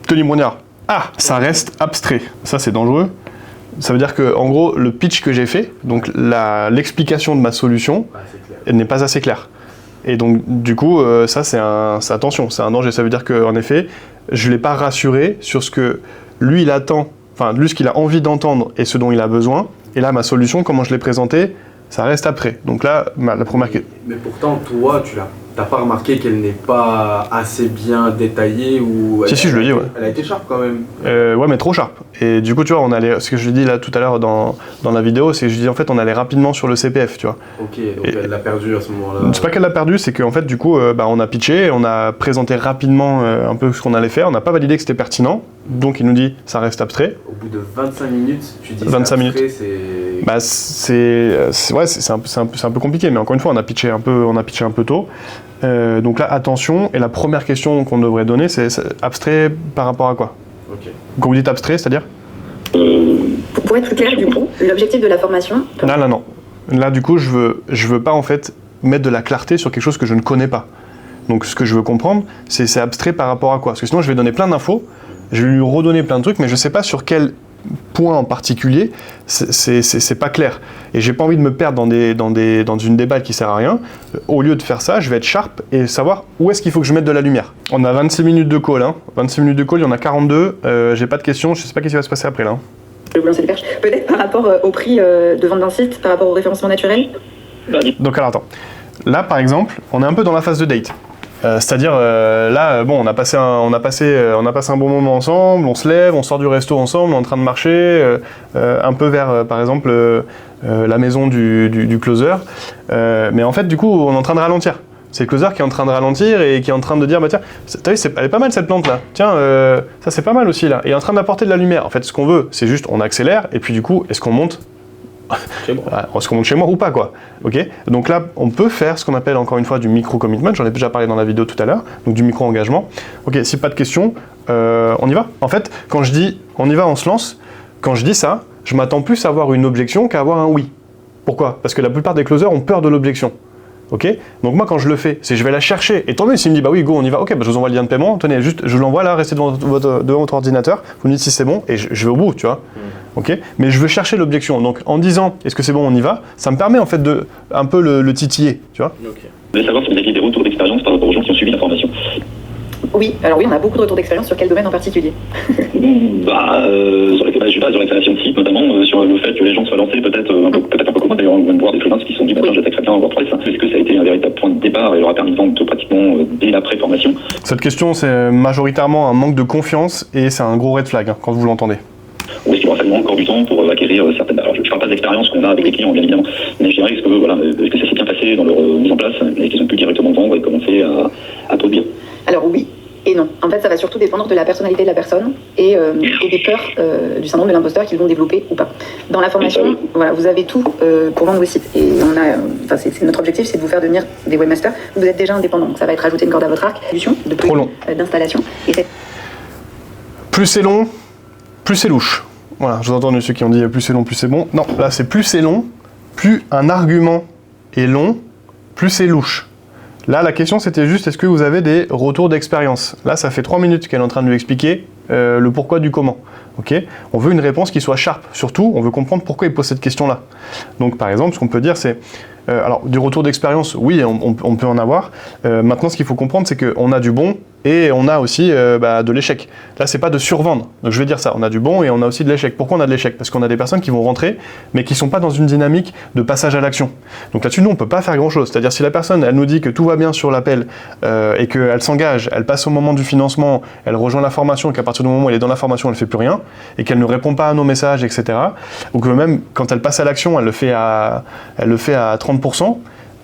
Speaker 1: Tony Brognard. Ça reste abstrait. Ça, c'est dangereux. Ça veut dire que, en gros, le pitch que j'ai fait, donc l'explication de ma solution, elle n'est pas assez claire. Et donc, du coup, ça, c'est attention, c'est un danger. Ça veut dire qu'en effet, je ne l'ai pas rassuré sur ce que lui, il attend, lui, ce qu'il a envie d'entendre et ce dont il a besoin. Et là, ma solution, comment je l'ai présentée, ça reste après. Donc là, la première question.
Speaker 5: Mais pourtant, toi, t'as pas remarqué qu'elle n'est pas assez bien détaillée ou...
Speaker 1: Si, je le dis, ouais.
Speaker 5: Elle a été sharp quand même.
Speaker 1: Ouais, mais trop sharp. Et du coup, tu vois, ce que je dis là tout à l'heure dans la vidéo, c'est que je dis en fait, on allait rapidement sur le CPF, tu vois.
Speaker 5: Ok, donc elle l'a perdu à ce moment-là.
Speaker 1: C'est pas qu'elle l'a perdu, c'est qu'en fait, du coup, on a pitché, on a présenté rapidement un peu ce qu'on allait faire, on n'a pas validé que c'était pertinent, donc il nous dit, ça reste abstrait.
Speaker 5: Au bout de 25 minutes, tu dis
Speaker 1: 25
Speaker 5: minutes.
Speaker 1: C'est un peu compliqué, mais encore une fois, on a pitché un peu tôt. Donc là, attention, et la première question qu'on devrait donner, c'est abstrait par rapport à quoi?
Speaker 5: Ok.
Speaker 1: Quand vous dites abstrait, c'est-à-dire?
Speaker 2: Pour être plus clair, du coup, l'objectif de la formation...
Speaker 1: Non. Là, du coup, je veux pas, en fait, mettre de la clarté sur quelque chose que je ne connais pas. Donc, ce que je veux comprendre, c'est abstrait par rapport à quoi? Parce que sinon, je vais donner plein d'infos, je vais lui redonner plein de trucs, mais je sais pas sur quel point en particulier, c'est pas clair. Et j'ai pas envie de me perdre dans une déballe qui sert à rien. Au lieu de faire ça, je vais être sharp et savoir où est-ce qu'il faut que je mette de la lumière. On a 26 minutes de call, 26 minutes de call, il y en a 42. J'ai pas de questions, je sais pas ce qui va se passer après là.
Speaker 2: Je vais vous lancer le perche. Peut-être par rapport au prix de vente d'un site, par rapport au référencement naturel.
Speaker 1: Donc alors attends. Là par exemple, on est un peu dans la phase de date. C'est-à-dire là, bon, on a passé un bon moment ensemble, on se lève, on sort du resto ensemble, on est en train de marcher un peu vers, par exemple, la maison du closer. Mais en fait, du coup, on est en train de ralentir. C'est le closer qui est en train de ralentir et qui est en train de dire, bah tiens, t'as vu, elle est pas mal cette plante là. Tiens, ça c'est pas mal aussi là. Et il est en train d'apporter de la lumière. En fait, ce qu'on veut, c'est juste, on accélère et puis du coup, est-ce qu'on monte? Est-ce qu'on monte chez moi ou pas quoi? Ok. Donc là, on peut faire ce qu'on appelle encore une fois du micro-commitment, j'en ai déjà parlé dans la vidéo tout à l'heure, donc du micro-engagement. Ok, si pas de questions, on y va. En fait, quand je dis on y va, on se lance, quand je dis ça, je m'attends plus à avoir une objection qu'à avoir un oui. Pourquoi? Parce que la plupart des closers ont peur de l'objection. Ok. Donc moi quand je le fais, c'est je vais la chercher. Et tant mieux s'il me dit bah oui go on y va, ok, bah, je vous envoie le lien de paiement, tenez, juste je l'envoie là, restez devant votre ordinateur, vous me dites si c'est bon, et je vais au bout, tu vois. Ok. Mais je veux chercher l'objection. Donc en disant est-ce que c'est bon, on y va, ça me permet en fait de un peu le titiller, tu vois.
Speaker 3: Vous voulez savoir si vous avez des retours d'expérience par rapport aux gens qui ont suivi la formation?
Speaker 2: Oui, alors oui, on a beaucoup de retours d'expérience. Sur quel domaine en particulier?
Speaker 3: Sur la création de site, notamment, sur le fait que les gens soient lancés peut-être un peu fois d'ailleurs, on va voir des freelances qui se sont dit, j'attaque très bien en WordPress. Est-ce que ça a été un véritable point de départ et leur a permis de vendre pratiquement dès la pré-formation?
Speaker 1: Cette question, c'est majoritairement un manque de confiance et c'est un gros red flag quand vous l'entendez.
Speaker 3: Ou est-ce qu'il aura fallu encore du temps pour acquérir certaines... Alors, je ne parle pas d'expérience qu'on a avec les clients, bien évidemment, mais je dirais, est-ce que ça s'est bien passé dans leur mise en place et qu'ils ont pu directement vendre et commencer à produire?
Speaker 2: Alors oui et non. En fait, ça va surtout dépendre de la personnalité de la personne et des peurs du syndrome de l'imposteur qu'ils vont développer ou pas. Dans la formation, voilà, vous avez tout pour vendre vos sites. Et c'est notre objectif, c'est de vous faire devenir des webmasters. Vous êtes déjà indépendant, donc ça va être rajouter une corde à votre arc, de
Speaker 1: trop long,
Speaker 2: d'installation. Et
Speaker 1: plus c'est long, plus c'est louche. Voilà, je vous entends ceux qui ont dit plus c'est long, plus c'est bon. Non, là c'est plus c'est long, plus un argument est long, plus c'est louche. Là, la question, c'était juste, est-ce que vous avez des retours d'expérience? Là, ça fait 3 minutes qu'elle est en train de lui expliquer le pourquoi du comment. Okay, on veut une réponse qui soit sharp. Surtout, on veut comprendre pourquoi il pose cette question-là. Donc, par exemple, ce qu'on peut dire, c'est... alors, du retour d'expérience, oui, on peut en avoir. Maintenant, ce qu'il faut comprendre, c'est qu'on a du bon et on a aussi de l'échec. Là, c'est pas de survendre. Donc, je vais dire ça. On a du bon et on a aussi de l'échec. Pourquoi on a de l'échec? Parce qu'on a des personnes qui vont rentrer, mais qui sont pas dans une dynamique de passage à l'action. Donc là-dessus, nous, on peut pas faire grand-chose. C'est-à-dire, si la personne, elle nous dit que tout va bien sur l'appel et qu'elle s'engage, elle passe au moment du financement, elle rejoint la formation et qu'à partir du moment où elle est dans la formation, elle fait plus rien et qu'elle ne répond pas à nos messages, etc. Ou que même quand elle passe à l'action, elle le fait à 30%.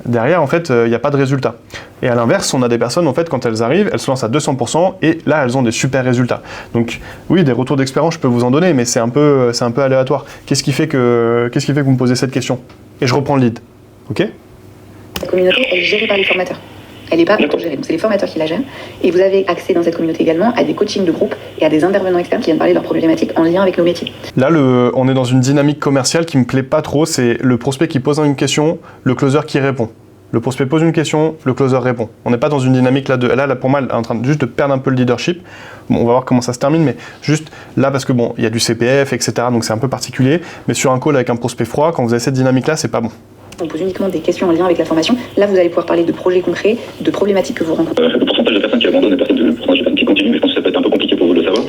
Speaker 1: Derrière, en fait, il n'y a pas de résultat. Et à l'inverse, on a des personnes, en fait, quand elles arrivent, elles se lancent à 200% et là, elles ont des super résultats. Donc, oui, des retours d'expérience, je peux vous en donner, mais c'est un peu aléatoire. Qu'est-ce qui fait que vous me posez cette question? Et je reprends le lead. OK?
Speaker 2: La communauté, elle est gérée par les formateurs. Elle n'est pas autogérée, donc c'est les formateurs qui la gèrent. Et vous avez accès dans cette communauté également à des coachings de groupe et à des intervenants externes qui viennent parler de leurs problématiques en lien avec nos métiers.
Speaker 1: Là, on est dans une dynamique commerciale qui me plaît pas trop, c'est le prospect qui pose une question, le closer qui répond. Le prospect pose une question, le closer répond. On n'est pas dans une dynamique là, pour moi, elle est en train juste de perdre un peu le leadership. Bon, on va voir comment ça se termine, mais juste là, parce que bon, il y a du CPF, etc., donc c'est un peu particulier. Mais sur un call avec un prospect froid, quand vous avez cette dynamique-là, c'est pas bon.
Speaker 2: On pose uniquement des questions en lien avec la formation. Là, vous allez pouvoir parler de projets concrets, de problématiques que vous rencontrez.
Speaker 3: Le pourcentage de personnes qui abandonnent et le pourcentage de personnes qui continuent, mais je pense que ça peut être un peu compliqué pour vous de le savoir.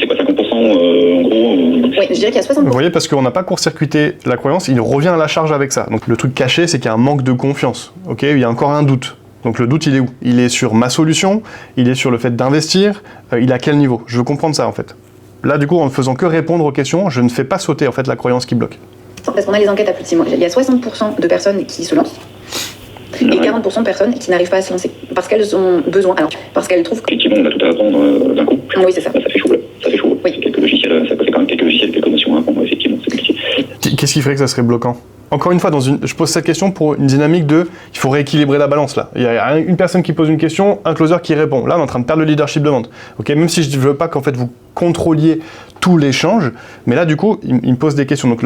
Speaker 3: C'est quoi, 50% en gros
Speaker 2: Oui, je dirais qu'il y a 60%.
Speaker 1: Vous voyez, parce qu'on n'a pas court-circuité la croyance, il revient à la charge avec ça. Donc le truc caché, c'est qu'il y a un manque de confiance. Ok, il y a encore un doute. Donc le doute, il est où? Il est sur ma solution, il est sur le fait d'investir, il est à quel niveau? Je veux comprendre ça en fait. Là, du coup, en ne faisant que répondre aux questions, je ne fais pas sauter en fait la croyance qui bloque.
Speaker 2: Parce qu'on a les enquêtes à plus de 6 mois. Il y a 60% de personnes qui se lancent et 40% de personnes qui n'arrivent pas à se lancer parce qu'elles ont besoin, alors parce qu'elles trouvent que...
Speaker 3: Effectivement, on a tout à apprendre d'un coup.
Speaker 2: Oui, c'est ça.
Speaker 3: Ça fait chaud, là. Ça fait chaud.
Speaker 2: Oui.
Speaker 3: C'est quelques logiciels, ça fait quand même quelques logiciels, quelques notions à apprendre, effectivement, c'est compliqué.
Speaker 1: Qu'est-ce qui ferait que ça serait bloquant? Encore une fois, je pose cette question pour une dynamique de il faut rééquilibrer la balance là. Il y a une personne qui pose une question, un closer qui répond. Là, on est en train de perdre le leadership de vente. Okay, même si je ne veux pas qu'en fait vous contrôliez tout l'échange, mais là, du coup, il me pose des questions. Donc,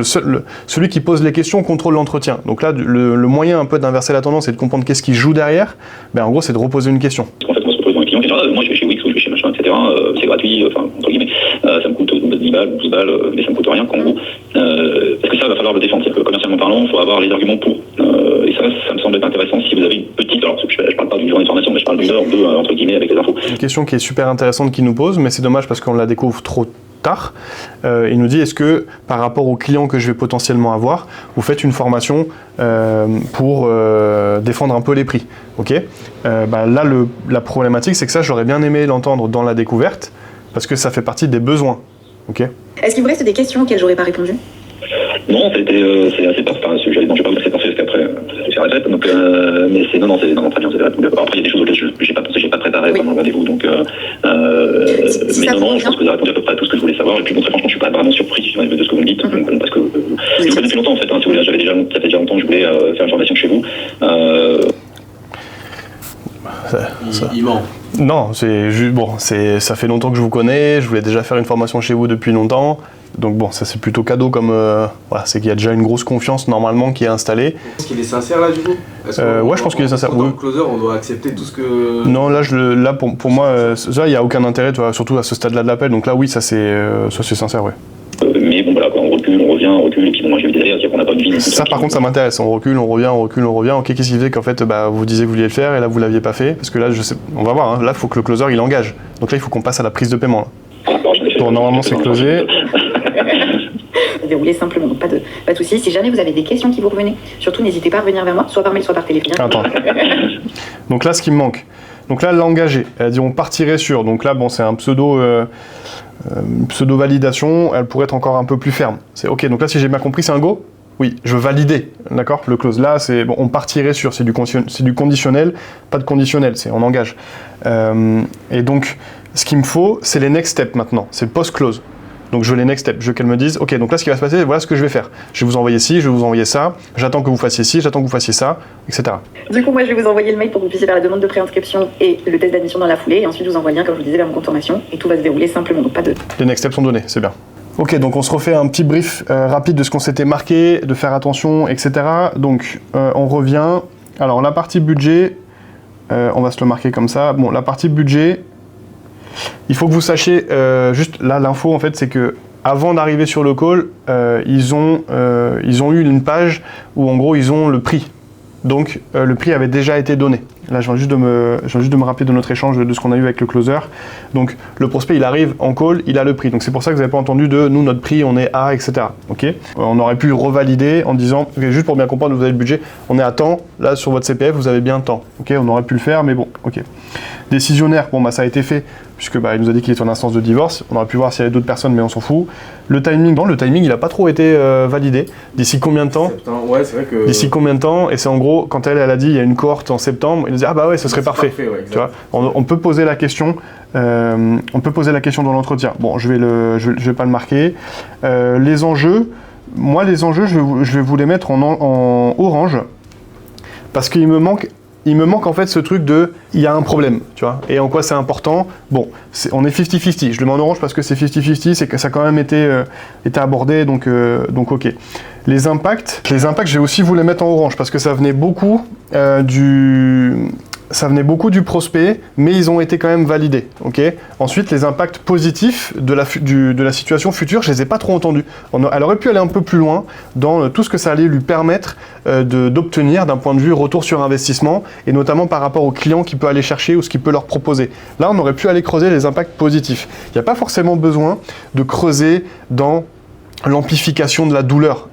Speaker 1: celui qui pose les questions contrôle l'entretien. Donc là, le moyen un peu d'inverser la tendance et de comprendre qu'est-ce qui joue derrière, en gros, c'est de reposer une question.
Speaker 3: En fait, moi, je se pose dans les clients qui disent moi, je vais chez Wix ou je vais chez machin, etc. C'est gratuit, enfin, entre guillemets, ça me coûte 10 balles, 12 balles, mais ça me coûte rien, en gros. Parce que ça, va falloir le défendre. C'est-à-dire que commercialement parlant, il faut avoir les arguments pour. Et ça me semble être intéressant si vous avez une petite. Alors, je parle pas d'une journée de formation, mais je parle d'une heure ou deux, entre guillemets, avec les infos.
Speaker 1: Une question qui est super intéressante qu'il nous pose, mais c'est dommage parce qu'on la découvre trop tard. Il nous dit, est-ce que par rapport aux clients que je vais potentiellement avoir, vous faites une formation pour défendre un peu les prix? Ok. Là, la problématique, c'est que ça, j'aurais bien aimé l'entendre dans la découverte, parce que ça fait partie des besoins. Ok.
Speaker 2: Est-ce qu'il vous reste des questions auxquelles j'aurais pas répondu?
Speaker 3: Non, c'est assez parfait, un sujet dont je vais pas vous laisser penser parce qu'après, je répète. Donc, mais c'est non, très bien, c'est répondu. Après, il y a des choses auxquelles j'ai pas pensé, j'ai pas préparé pendant le rendez-vous, donc. Mais non, je pense que vous avez répondu à peu près à tout ce que je voulais savoir. Et puis, bon, très franchement, je suis pas vraiment surpris de ce que vous me dites, parce que je vous connais depuis longtemps en fait. Si vous voulez, ça fait déjà longtemps que je voulais faire une formation chez vous.
Speaker 5: Il ment.
Speaker 1: Non, c'est juste ça fait longtemps que je vous connais. Je voulais déjà faire une formation chez vous depuis longtemps. Donc bon, ça c'est plutôt cadeau comme c'est qu'il y a déjà une grosse confiance normalement qui est installée.
Speaker 5: Est-ce qu'il est sincère là du coup?
Speaker 1: Ouais, je pense qu'il est sincère.
Speaker 5: En tant que closer, on doit accepter tout ce que.
Speaker 1: Non, là pour moi, ça il y a aucun intérêt, surtout à ce stade-là de l'appel. Donc là oui, ça c'est sincère, ouais.
Speaker 3: Mais bon voilà, on recule, on recule, et puis bon, moi j'ai eu des délires, c'est-à-dire qu'on n'a pas de vie.
Speaker 1: Ça par contre ça m'intéresse, on recule. Ok, qu'est-ce qui fait qu'en fait vous disiez que vous vouliez le faire et là vous l'aviez pas fait? Parce que là on va voir, hein, là il faut que le closer il engage. Donc là il faut qu'on passe à la prise de paiement. Là. Bon, normalement c'est closé.
Speaker 2: se dérouler simplement. Donc pas de soucis. Si jamais vous avez des questions qui vous revenaient, surtout n'hésitez pas à revenir vers moi, soit par mail, soit par téléphone.
Speaker 1: Attends. Donc là, ce qui me manque. Donc là, l'engagé. Elle a dit on partirait sur. Donc là, bon, c'est un pseudo-validation. Elle pourrait être encore un peu plus ferme. C'est OK. Donc là, si j'ai bien compris, c'est un go? Oui, je veux valider. D'accord? Le clause là, c'est bon, on partirait sur. C'est du conditionnel, pas de conditionnel. C'est on engage. Et donc, ce qu'il me faut, c'est les next steps maintenant. C'est post-clause. Donc je veux les next steps, je veux qu'elle me dise, ok, donc là ce qui va se passer, voilà ce que je vais faire. Je vais vous envoyer ci, je vais vous envoyer ça, j'attends que vous fassiez ci, j'attends que vous fassiez ça, etc.
Speaker 2: Du coup, moi je vais vous envoyer le mail pour que vous puissiez faire la demande de préinscription et le test d'admission dans la foulée, et ensuite je vous envoie le lien, comme je vous disais, vers mon compte formation, et tout va se dérouler simplement, donc pas de...
Speaker 1: Les next steps sont donnés, c'est bien. Ok, donc on se refait un petit brief rapide de ce qu'on s'était marqué, de faire attention, etc. Donc on revient. Alors la partie budget, on va se le marquer comme ça. Bon, la partie budget, il faut que vous sachiez, juste là l'info en fait, c'est que avant d'arriver sur le call, ils ont eu une page où en gros ils ont le prix. Donc le prix avait déjà été donné. Là je viens juste de me rappeler de notre échange de ce qu'on a eu avec le closer. Donc le prospect il arrive en call, il a le prix. Donc c'est pour ça que vous n'avez pas entendu de nous notre prix on est à, etc. Okay, on aurait pu revalider en disant, juste pour bien comprendre, vous avez le budget, on est à temps, là sur votre CPF vous avez bien temps. Okay, on aurait pu le faire mais bon, ok. Décisionnaire, bon bah ça a été fait, puisque bah, il nous a dit qu'il était en instance de divorce. On aurait pu voir s'il y avait d'autres personnes mais on s'en fout. Le timing, non, le timing il n'a pas trop été validé. D'ici combien de temps?
Speaker 5: Ouais, c'est vrai que...
Speaker 1: D'ici combien de temps? Et c'est en gros, quand elle a dit il y a une cohorte en septembre, il nous dit ah bah ouais, ce serait parfait.
Speaker 5: Ouais,
Speaker 1: tu vois, on peut poser la question. On peut poser la question dans l'entretien. Bon, je vais pas le marquer. Les enjeux, moi les enjeux, je vais vous les mettre en orange parce qu'il me manque. Il me manque en fait ce truc de il y a un problème, tu vois, et en quoi c'est important. Bon, on est 50-50, je le mets en orange parce que c'est 50-50, c'est que ça a quand même été abordé, donc ok. Les impacts, je vais aussi vous les mettre en orange parce que ça venait beaucoup du prospect, mais ils ont été quand même validés. Okay. Ensuite, les impacts positifs de la situation future, je les ai pas trop entendus. Elle aurait pu aller un peu plus loin dans tout ce que ça allait lui permettre d'obtenir d'un point de vue retour sur investissement, et notamment par rapport aux clients qu'il peut aller chercher ou ce qu'il peut leur proposer. Là, on aurait pu aller creuser les impacts positifs. Il n'y a pas forcément besoin de creuser dans l'amplification de la douleur.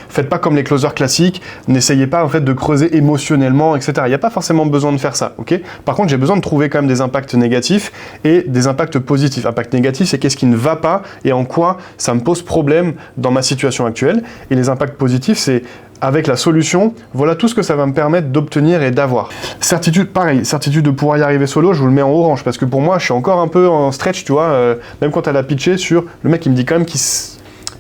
Speaker 1: Faites pas comme les closers classiques, n'essayez pas en fait de creuser émotionnellement, etc. Il n'y a pas forcément besoin de faire ça, ok? Par contre, j'ai besoin de trouver quand même des impacts négatifs et des impacts positifs. Impact négatif, c'est qu'est-ce qui ne va pas et en quoi ça me pose problème dans ma situation actuelle. Et les impacts positifs, c'est avec la solution, voilà tout ce que ça va me permettre d'obtenir et d'avoir. Certitude, pareil, certitude de pouvoir y arriver solo, je vous le mets en orange, parce que pour moi, je suis encore un peu en stretch, tu vois, même quand elle a pitché sur, le mec il me dit quand même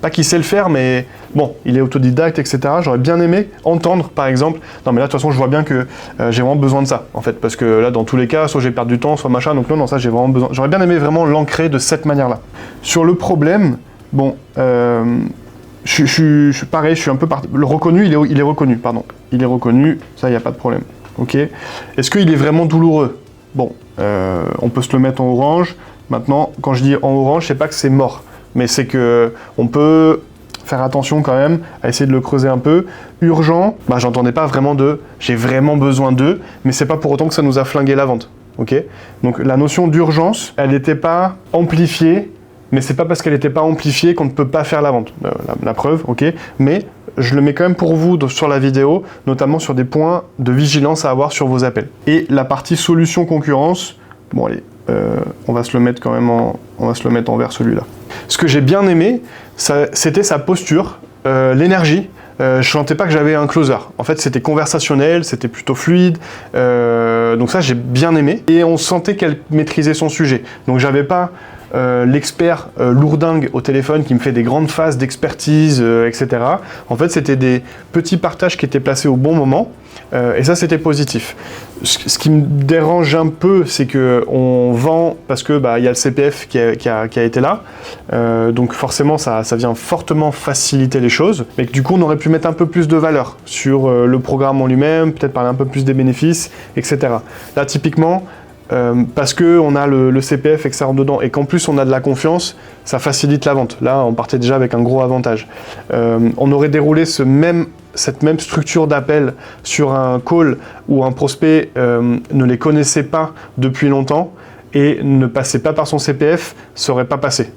Speaker 1: pas qu'il sait le faire, mais bon, il est autodidacte, etc. J'aurais bien aimé entendre, par exemple, non mais là de toute façon je vois bien que j'ai vraiment besoin de ça, en fait, parce que là dans tous les cas, soit j'ai perdu du temps, soit machin, donc non, ça j'ai vraiment besoin, j'aurais bien aimé vraiment l'ancrer de cette manière-là. Sur le problème, bon, je suis pareil, je suis un peu parti. Le reconnu, il est reconnu, pardon. Il est reconnu, ça, il n'y a pas de problème. Ok. Est-ce qu'il est vraiment douloureux? Bon, on peut se le mettre en orange. Maintenant, quand je dis en orange, c'est pas que c'est mort, mais c'est que on peut faire attention quand même à essayer de le creuser un peu. Urgent, bah j'entendais pas vraiment de j'ai vraiment besoin d'eux, mais c'est pas pour autant que ça nous a flingué la vente. Ok. Donc la notion d'urgence, elle n'était pas amplifiée. Mais c'est pas parce qu'elle n'était pas amplifiée qu'on ne peut pas faire la vente. La preuve, ok. Mais je le mets quand même pour vous sur la vidéo, notamment sur des points de vigilance à avoir sur vos appels. Et la partie solution concurrence, bon allez, on va se le mettre quand même en vert celui-là. Ce que j'ai bien aimé, c'était sa posture, l'énergie. Je sentais pas que j'avais un closer. En fait, c'était conversationnel, c'était plutôt fluide. Donc ça, j'ai bien aimé. Et on sentait qu'elle maîtrisait son sujet. Donc j'avais pas l'expert lourdingue au téléphone qui me fait des grandes phases d'expertise, etc. En fait, c'était des petits partages qui étaient placés au bon moment. Et ça, c'était positif. Ce qui me dérange un peu, c'est qu'on vend, parce que y a le CPF qui a été là, donc forcément, ça vient fortement faciliter les choses, mais que du coup, on aurait pu mettre un peu plus de valeur sur le programme en lui-même, peut-être parler un peu plus des bénéfices, etc. Là, typiquement, parce qu'on a le CPF et que ça rentre dedans, et qu'en plus on a de la confiance, ça facilite la vente. Là, on partait déjà avec un gros avantage. On aurait déroulé cette même structure d'appel sur un call où un prospect ne les connaissait pas depuis longtemps et ne passait pas par son CPF, ça n'aurait pas passé.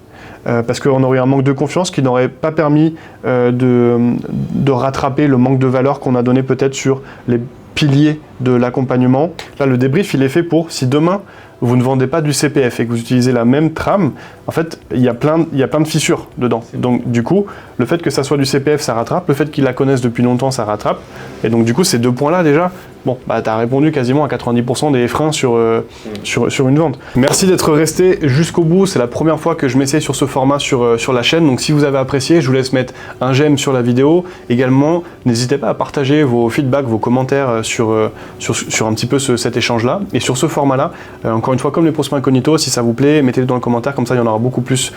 Speaker 1: parce qu'on aurait eu un manque de confiance qui n'aurait pas permis de rattraper le manque de valeur qu'on a donné peut-être sur les piliers de l'accompagnement. Là, le débrief, il est fait pour si demain, vous ne vendez pas du CPF et que vous utilisez la même trame, en fait, il y a plein de fissures dedans. Donc, du coup, le fait que ça soit du CPF, ça rattrape. Le fait qu'ils la connaissent depuis longtemps, ça rattrape. Et donc, du coup, ces deux points-là, déjà, bon, bah, tu as répondu quasiment à 90% des freins sur une vente. Merci d'être resté jusqu'au bout. C'est la première fois que je m'essaye sur ce format sur la chaîne. Donc, si vous avez apprécié, je vous laisse mettre un j'aime sur la vidéo. Également, n'hésitez pas à partager vos feedbacks, vos commentaires sur un petit peu cet échange-là. Et sur ce format-là, encore une fois, comme les Prospects Incognito, si ça vous plaît, mettez-le dans le commentaire, comme ça il y en aura beaucoup plus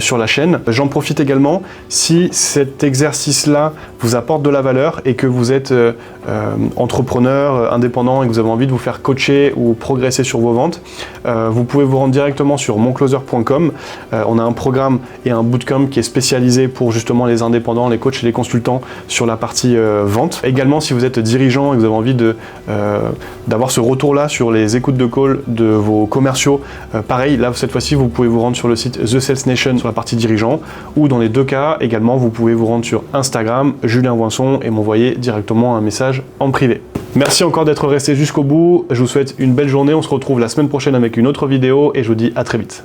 Speaker 1: sur la chaîne. J'en profite également, si cet exercice-là vous apporte de la valeur et que vous êtes entrepreneur, indépendant et que vous avez envie de vous faire coacher ou progresser sur vos ventes, vous pouvez vous rendre directement sur moncloser.com. On a un programme et un bootcamp qui est spécialisé pour justement les indépendants, les coachs et les consultants sur la partie vente. Également, si vous êtes dirigeant et que vous avez envie d'avoir ce retour-là sur les écoutes de call de vos commerciaux, pareil, là cette fois-ci vous pouvez vous rendre sur le site The Sales Nation sur la partie dirigeant, ou dans les deux cas également vous pouvez vous rendre sur Instagram Julien Voinson et m'envoyer directement un message en privé. Merci encore d'être resté jusqu'au bout, je vous souhaite une belle journée, on se retrouve la semaine prochaine avec une autre vidéo et je vous dis à très vite.